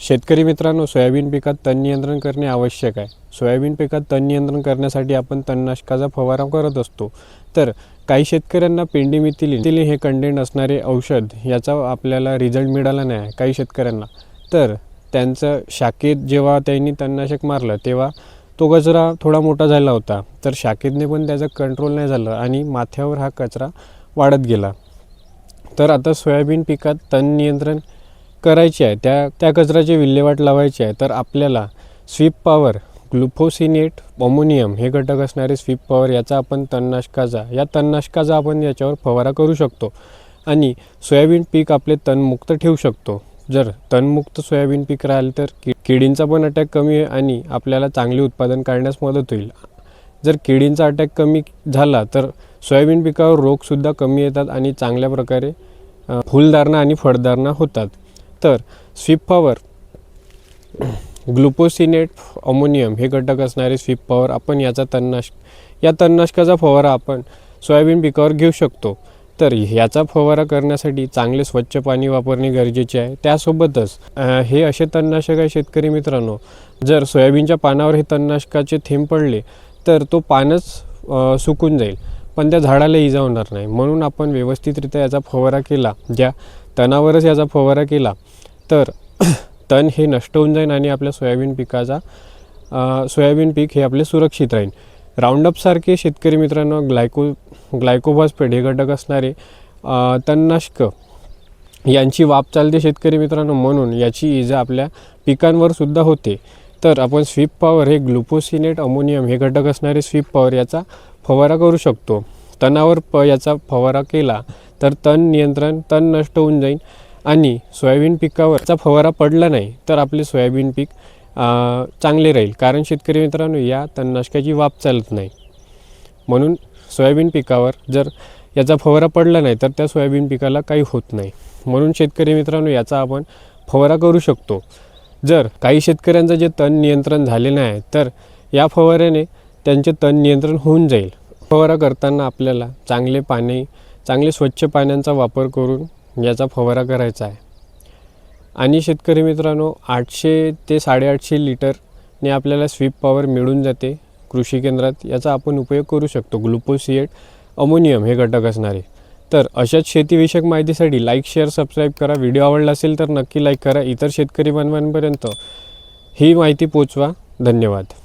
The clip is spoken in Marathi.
शेतकरी मित्रांनो, सोयाबीन पिकात तण नियंत्रण करणे आवश्यक आहे. सोयाबीन पिकात तण नियंत्रण करण्यासाठी आपण तणनाशकाचा फवारा करत असतो. तर काही शेतकऱ्यांना पेंडीमिथिलिन हे कंटेंट असणारे औषध याचा आपल्याला रिझल्ट मिळाला नाही काही शेतकऱ्यांना. तर त्यांचं शाखेत जेव्हा त्यांनी तणनाशक मारलं तेव्हा तो कचरा थोडा मोठा झाला होता. तर शाखेतने पण त्याचं कंट्रोल नाही झालं आणि माथ्यावर हा कचरा वाढत गेला. तर आता सोयाबीन पिकात तण नियंत्रण करायची आहे, त्या कचऱ्याची विल्हेवाट लावायची आहे. तर आपल्याला स्वीप पॉवर, ग्लुफोसिनेट, अमोनियम हे घटक असणारे स्वीप पॉवर याचा आपण तणनाशकाचा आपण याच्यावर फवारा करू शकतो आणि सोयाबीन पीक आपले तणमुक्त ठेवू शकतो. जर तणमुक्त सोयाबीन पीक राहिलं तर किडींचा पण अटॅक कमी आहे आणि आपल्याला चांगले उत्पादन काढण्यास मदत होईल. जर किडींचा अटॅक कमी झाला तर सोयाबीन पिकावर रोगसुद्धा कमी येतात आणि चांगल्या प्रकारे फुलधारणा आणि फळधारणा होतात. तर स्वीप पॉवर, ग्लुफोसिनेट, अमोनियम हे घटक असणारे स्वीप पॉवर आपण या तणनाशकाचा फवारा आपण सोयाबीन पिकावर घेऊ शकतो. तर याचा फवारा करण्यासाठी चांगले स्वच्छ पाणी वापरणे गरजेचे आहे. त्यासोबतच हे असे तणनाशक आहे शेतकरी मित्रांनो, जर सोयाबीनच्या पानावर हे तणनाशकाचे थेंब पडले तर तो पानच सुकून जाईल पण त्या झाडाला इजा होणार नाही. म्हणून आपण व्यवस्थितरित्या याचा फवारा केला, ज्या तणावरच याचा फवारा केला तर तण हे नष्ट होऊन जाईल आणि आपल्या सोयाबीन पीक हे आपले सुरक्षित राहील. राऊंडअपसारखे शेतकरी मित्रांनो ग्लायकोफॉस्फेट हे घटक असणारे तणनाशक यांची वाफ चालते शेतकरी मित्रांनो, म्हणून याची इजा आपल्या पिकांवर सुद्धा होते. तर आपण स्वीप पॉवर हे ग्लुफोसिनेट, अमोनियम हे घटक असणारे स्वीप पॉवर याचा फवारा करू शकतो. तणावर याचा फवारा केला तर तण नष्ट होऊन जाईल आणि सोयाबीन पिकावरचा फवारा पडला नाही तर आपले सोयाबीन पीक चांगले राहील. कारण शेतकरी मित्रांनो या तणनाशकाची वाफ चालत नाही, म्हणून सोयाबीन पिकावर जर याचा फवारा पडला नाही तर त्या सोयाबीन पिकाला काही होत नाही. म्हणून शेतकरी मित्रांनो याचा आपण फवारा करू शकतो. जर काही शेतकऱ्यांचं जे तण नियंत्रण झाले नाही तर या फवाऱ्याने त्यांचे तण नियंत्रण होऊन जाईल. फवारा करताना आपल्याला चांगले स्वच्छ पाण्याचा वापर करून याचा फवारा करायचा आहे. आणि शेतकरी मित्रांनो 800 ते 850 लिटरने आपल्याला स्वीप पॉवर मिळून जाते कृषी केंद्रात. याचा आपण उपयोग करू शकतो. ग्लुफोसिनेट, अमोनियम हे घटक असणारे. तर अशाच शेतीविषयक माहितीसाठी लाईक, शेअर, सबस्क्राईब करा. व्हिडिओ आवडला असेल तर नक्की लाईक करा. इतर शेतकरी बांधवांपर्यंत ही माहिती पोचवा. धन्यवाद.